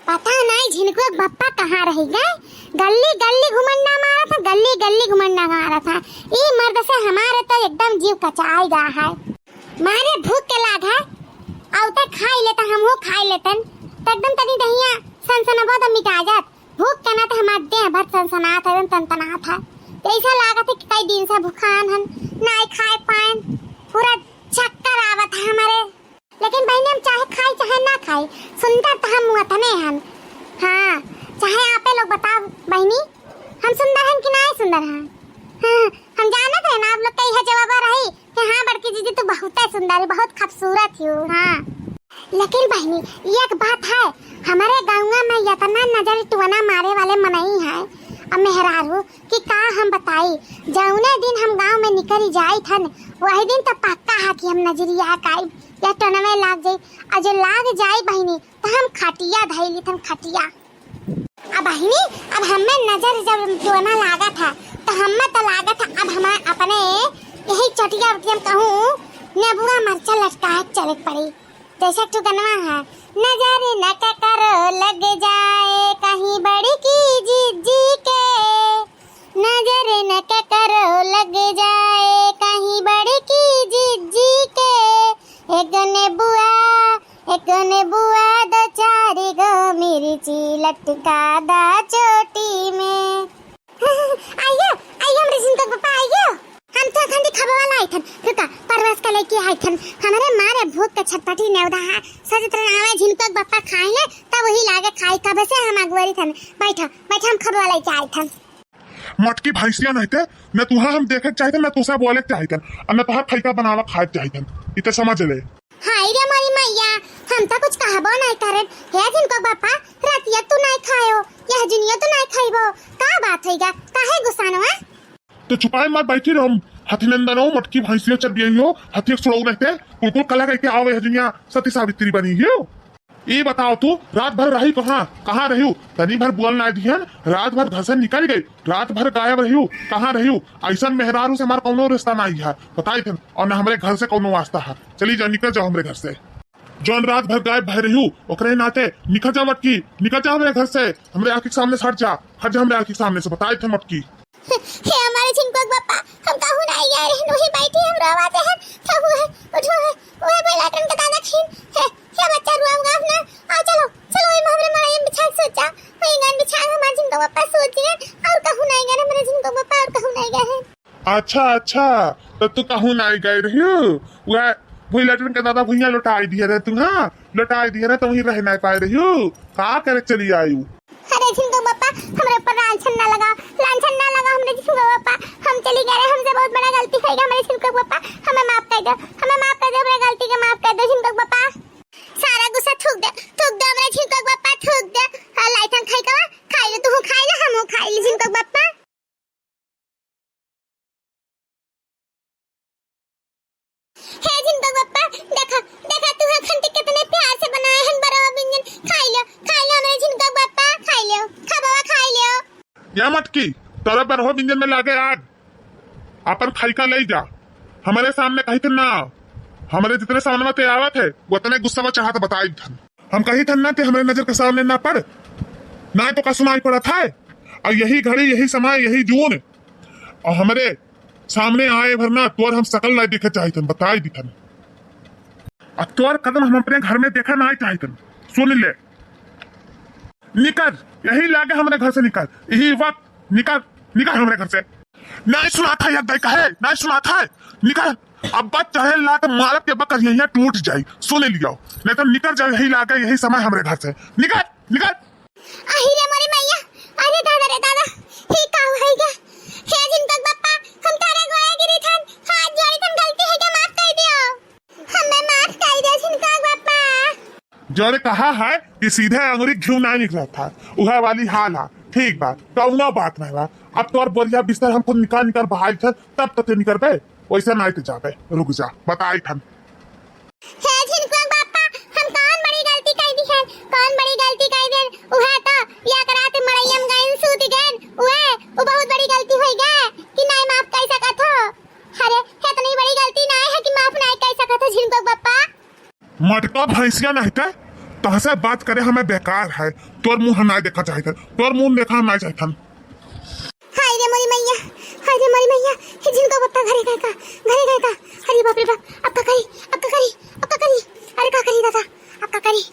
पता नहीं झिनको बप्पा कहाँ रह गए। गली गली घुमंडा मारा था, गली गली घुमंडा मारा था। ये मर्द से हमारे तो एकदम जीव कचाई गया है। मारे भूख के लाग है, औते खाई लेता हम हो खाई लेतन तो एकदम तनी दहिया सनसना बहुत मिटा जात। भूख के ना तो हमार देह भर सनसना था, एकदम तनतना था। ऐसा लागत है कि कई दिन से भूखान हम नहीं खाए पाए, पूरा चक्कर आवत है हमारे। लेकिन बहनी हम चाहे खाई चाहे ना खाई, सुंदर तो हम वतने हैं। हाँ, चाहे आपे लोग बताओ बहनी हम सुंदर हैं कि नहीं सुंदर हैं। हाँ, हम जानते हैं ना आप लोग का यह जवाब रही कि हाँ बड़की जीजी तू बहुत है सुंदर है, बहुत खूबसूरत हो। हाँ, लेकिन बहनी एक बात है, हमारे गाँव में इतना नजर टुना मारे वाले मनई है। अब मेहरारू कि का हम बताई, जौने दिन हम गांव में निकल जाई थन वही दिन तो पक्का है कि हम नजरिया काई या टनवे लाग जाई। और जो लाग जाई बहनी तो हम खटिया धैली थन खटिया। अब बहनी अब हमें नजर जब टोना लागा था तो हमें तो लागा था अब हम अपने यही चटिया हम कहूँ नेबुआ मरचा लटका चले पड़ी। जैसा तू गनवा है, नजर न करो लग जाए कहीं बड़ी की जीजी के, नजर न करो लग जाए कहीं बड़ी की जीजी के। एक ने बुआ दो चार गो मिर्ची लटका दा चोटी में। आइयो आइयो हमरे जिंदगी पापा आइयो। हम तो खंडी खबर वाला आई थन, रुका परवास का लेके आई थन। हमारे मारे भूख के छटपटी नेवदा है, सज तरह आवे झिनको बप्पा खाए ले तब वही लागे खाई कब से हम अगवरी थन। बैठा बैठा हम खबर वाला लेके आई थन। मटकी भैंसिया नहीं थे न तुहा हम देखे चाहते न तुसा बोले चाहते और न तुहा खैका बनावा खाए चाहते। इते समझ ले। हाय रे मोरी मैया, हम तो कुछ कहबो नहीं करे। हे झिनको बप्पा रातिया तू नहीं खायो, यह जुनिया तू नहीं खाइबो, का बात हैगा काहे गुस्सानवा? तो छुपाए मत बैठी रहो। हथिनंदन हो मटकी भैंसिया चल गई हो, हथी सुड़ो रहते कुल कला करके आओ हजनिया सती सावित्री बनी हो। ये बताओ तू रात भर रही कहाँ रही? तनी भर बोल ना दिहन, रात भर घर से निकल गई, रात भर गायब रही कहाँ रही? ऐसा मेहरारू से हमारा कौनो रिश्ता नहीं है बताई थे, और न हमारे घर से कौनो वास्ता है। चली जाओ निकल जाओ हमरे घर से। जौन रात भर गायब भय रही ओकरे नाते निकल जा मटकी, निकल जा हमारे घर से, हमारे आँख के सामने से हट जा हमारे आँख के सामने से। बताए थे मटकी हे हमारे झिनको बप्पा हम कहूं नहीं गए रहन वही बैठी हम रवाते हैं कहूं है उठो है ओए बेला टन का दादा खीन हे बच्चा रुआऊंगा ना। आ चलो चलो ओए हमरे मारे बिछा सोचा वही गन बिछा हमारे झिनको बप्पा सोचिए और कहूं नहीं गए हमारे झिनको बप्पा और कहूं नहीं गए हैं। अच्छा तो तू कहूं नहीं गए रही वह वही लटन के दादा भैया लौटाई दिए रहे तू। हाँ लौटाई दिए रहे तो वही रह नहीं पाए रही का करे चली आई। अरे झिनको बप्पा हमरे ऊपर लांछन ना लगा हमरे झिनको बप्पा, हम चली गए हमसे बहुत बड़ा गलती हो गया हमारे झिनको बप्पा, हमें माफ कर दो हमारे गलती के माफ कर दो झिनको बप्पा। सारा गुस्सा थूक दे हमरे झिनको बप्पा थूक दे। लाइटन खाई ले तू खाई ले हम खाई ले झिनको बप्पा। हे झिनको बप्पा देखा तू खंटी कितने प्यार से बनाए हैं बड़ा व्यंजन। खाई लो हमरे झिनको बप्पा खाई लो। या मटकी तोरा पर हो व्यंजन में लागे आग अपन खाइका ले जा। हमारे सामने कही थे ना, हमारे जितने सामने में आवत है वो उतने गुस्सा में चाहत बताई थन। हम कही थन ना कि हमारे नजर के सामने ना पड़ ना तो का सुनाई पड़ा था। और यही घड़ी यही समय यही जून और हमारे सामने आए भरना तोर हम सकल नहीं देखे चाहते बताई दिखन। और तोर कदम हम अपने घर में देखा ना चाहते। सुन ले निकल यही लागे हमारे घर से निकल, यही वक्त निकल हमारे घर से। नहीं सुना था यार दाई कहे नहीं सुना था निकल। अब बात चाहे ला के मारत के बकर यही टूट जाई सुन लियो, नहीं तो निकल जाए यही लागे यही समय हमारे घर से निकल। अरे मोरी मैया, अरे दादा ही का होइगा। हे झिनको बप्पा हम तारे गोया गिरी थन, हाथ जोड़ी थन गलती है क्या माफ कर दियो, हमें माफ कर दे झिनको बप्पा। जोरे कहा है कि सीधे अंगुरी घिउ नहीं निकला था वह वाली हाल है। ठीक बात कौनो बात नहीं बा। अब तो और बोलिया बिस्तर हमको निकाल बहाल थे तब तो ते निकल पे वैसे नहीं तो जाबे रुक जा बताई थन। हे झिनको बप्पा हम कौन बड़ी गलती कर दी है उहे तो या कराते मड़ैयम गइन सूत गइन वो बहुत बड़ी गलती होई गए कि नहीं माफ कर सकत हो। अरे इतनी बड़ी गलती नहीं है कि माफ नहीं कर सकत हो झिनको बप्पा। मटका भैंसिया नहीं थे तहसे बात करे हमें बेकार है। तोर मुंह ना देखा चाहिए, तोर मुंह देखा ना चाहिए। हाय रे मोरी मैया, हाय रे मोरी मैया, हे जिनको पप्पा घरे गए का, अरे बाप रे बाप, अब का करी, अरे का करी दादा, अब का करी,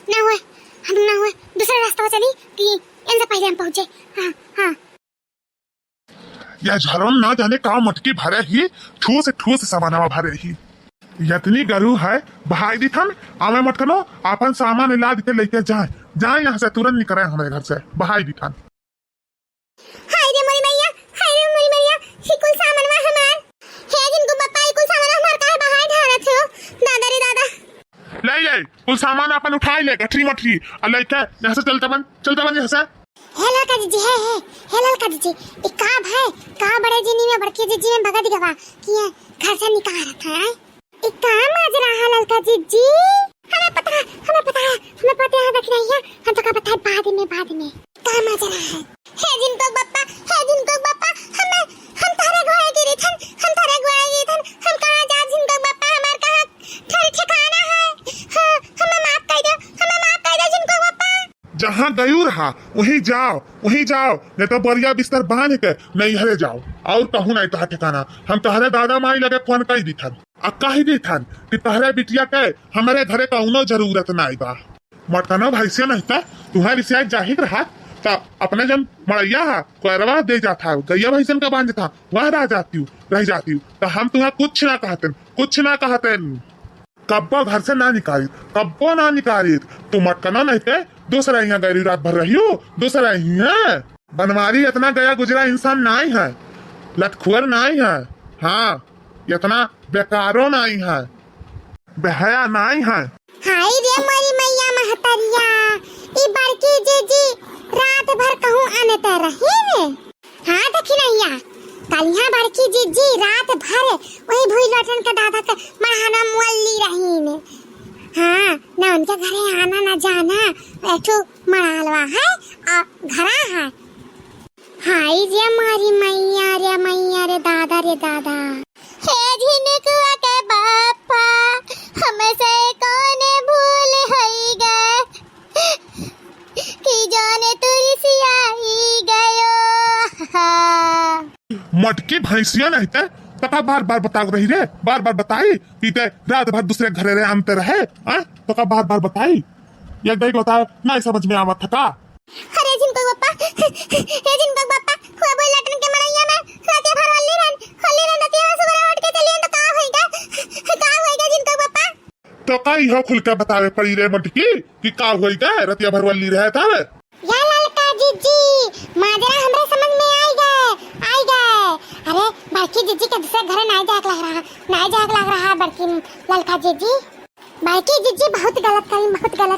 ना हुए, हम ना हुए, दूसरा रास्ता चली कि इनसे पहले हम पहुंचे। हाँ यह झरन ना जाने का मटकी भरे ही, ठूस सामानवा भरे ही। यतनी गरू है भाई दी थन आमे मत कनो, अपन सामान ला के लेके जाए यहाँ से तुरंत निकले हमारे घर से भाई दी थन। हाय रे मोरी मैया, ही कुल सामान में हमार, हे जिनको पप्पा ही कुल सामान हमार काहे बाहर ढारत हो, दादा रे दादा। ले कुल सामान अपन उठाई ले गठरी मठरी और लेके यहाँ से चलता बन यहाँ से। हे लड़का जीजी, हे लड़का जीजी, एक का बड़े जीनी में बड़की जीजी में भगा दिखवा कि घर से निकाल रहा था। एक काम आज रहा लड़का जीजी, हमें पता है देख रही है, हम तो का पता है बाद में काम आज रहा है। हे जिनको बप्पा हम तारे गोए गिरी थन, हम कहां जा जिनको बप्पा, हमार कहां ठिकाना है। हां हमें माफ कर दो जिनको बप्पा। जहाँ गयू रहा वहीं जाओ नहीं तो बरिया बिस्तर बांध के नहीं हरे जाओ और कहूँ नहीं तहा ठिकाना। हम तहरे दादा माई लगे फोन कर दी थन और कह दी थन कि तहरे बिटिया के हमारे घरे कौनो जरूरत नहीं बा। मटनो भैंसिया नहीं था तुम्हारी रिश्ते जाहिर रहा तो अपने जन मड़ैया है कोरवा दे जाता, गैया भैंसन का बांध था वह रह जाती हूँ तो हम तुम्हें कुछ ना कहते। कब्बो घर से ना निकाली तू मटकना नहीं थे दूसरा यहाँ गैरी रात भर रही हो, दूसरा ही है बनवारी इतना गया गुजरा इंसान नहीं है, लटखुअर नहीं है, हाँ इतना बेकारो नहीं है, बेहया नहीं है। हाय रे मोरी मैया महतरिया, ई बड़की जीजी रात भर कहूं आने ते रही रे। हाँ देखी नैया, कल यहाँ बड़की जीजी रात भर वही भूई लटन के दादा के मरहाना मुअल्ली रही ने। हाँ ना उनके घरे आना ना जाना, ऐठो मरालवा है और घरा है। हाय रे मोरी मैया रे दादा, हे झिनकुआ के बापा हमसे कौन भूल हई गए कि जाने तुलसी आई गयो। मटकी भैंसिया नहीं थे तो बार बता रही रे, बार बताई कि ते रात भर दूसरे घरे रे आमते रहे तो का बार बताई ये देख बता नहीं समझ में आवत था। अरे जिनको बप्पा हुआ बोल लटन के मरैया में रात भर हल्ली रन रतिया सुबह उठ के चलिए तो का होएगा जिनको बप्पा। तो कई हो खुल के बतावे पड़ी रे मटकी कि का होएगा रतिया भर वल्ली रहे था। या ललका जीजी माजरा हमरे समझ में आई गए। अरे बड़की जीजी के दूसरे घरे नहीं जाग लग रहा बड़की ललका जीजी बहुत गलत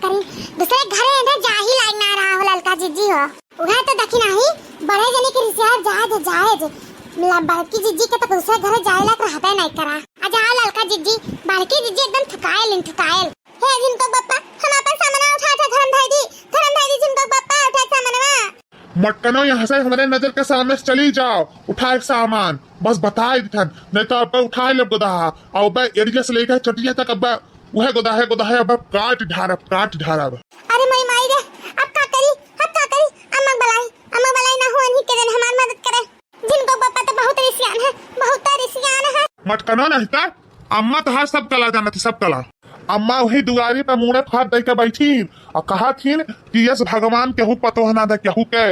करी दूसरे घरे ना जा ही लगना रहा हो ललका जीजी हो वह तो देखी नहीं बड़े जने के रिश्तेदार जाए बड़की जीजी के तो दूसरे घरे जाए लग रहता नहीं करा। आजा ललका जीजी बड़की जीजी एकदम थकायल हे जिनको बप्पा हम अपन सामान उठा धरम भाई दी जिनको बप्पा उठा सामान मटकनो यहाँ से हमारे नजर के सामने से चली जाओ, उठाए सामान बस बताए थन नहीं तो अब उठाए ले गोदा और अब एरिया से लेकर चटिया तक अब वह गोदा है अब काट ढारब। अरे मई माई रे अब का करी अम्मा बलाई ना हो नहीं के दिन हमारी मदद करे जिनको पापा तो बहुत रिसियान है। मटकनो नहीं था अम्मा तो हर सब कला जाना थी, सब कला। अम्मा वही दुआरी पे मुड़े हाथ दे के बैठी और कहा थी कि यस भगवान केहू पतो ना दे केहू के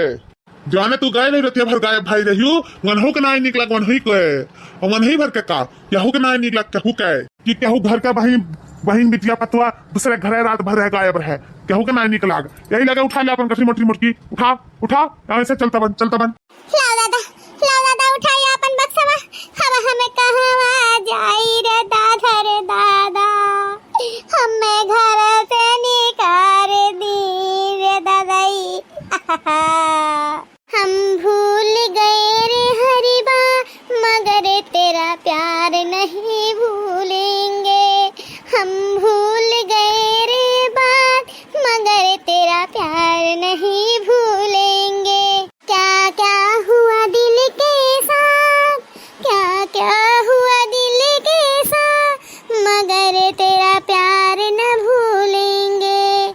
जाने तू गए नहीं रहती भर गायब भाई रही वनहू के नहीं निकला वनही भर के का यहू के नहीं निकला केहू के कि केहू घर का बहन बिटिया पतवा दूसरे घरे रात भर रह गायब रहे केहू के नहीं निकला। यही लगे उठा ले अपन कठरी मोटी उठा ऐसे चलता बन लाओ दादा उठाइए अपन बक्सवा अब हमें कहां जाई रे दादा हमें घर से निकाल दी रे दादाई। हम भूल गए रे हरिबा मगर तेरा प्यार नहीं भूलेंगे। हम भूल गए रे बात मगर तेरा प्यार नहीं भूलेंगे। क्या क्या हुआ दिल के साथ क्या हुआ दिल के साथ मगर तेरा प्यार न भूलेंगे।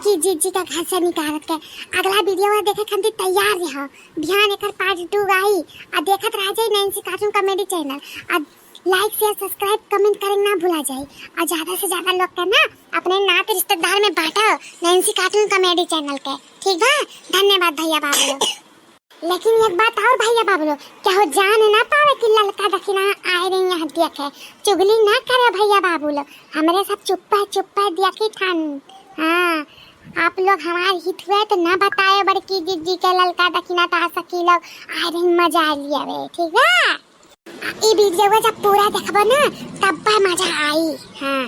की जीजी का घर से निकाल के अगला वीडियो देखे खातिर तैयार रहो। ध्यान एकर पार्ट 2 आई आ देखत रह जाई नैंसी कार्टून कॉमेडी चैनल। आ लाइक शेयर सब्सक्राइब कमेंट करे ना भूला जाए। और ज्यादा से ज्यादा लोग के ना अपने नाते रिश्तेदार में बांटो नैंसी कार्टून कॉमेडी चैनल के, ठीक है। धन्यवाद भैया बाबू। लेकिन एक बात और भैया बाबू, क्या हो जान ना पावे कि ललका दक्षिणा आए रही यहाँ देखे। चुगली ना करे भैया बाबू लोग, हमारे सब चुप है देखी ठान। हाँ आप लोग हमारे हित हुए तो ना बताए बड़की जीजी के ललका दक्षिणा तो आ सकी लोग आए रही मजा आ लिया वे, ठीक है। ये वीडियो जब पूरा देखबो ना तब मजा आई। हाँ।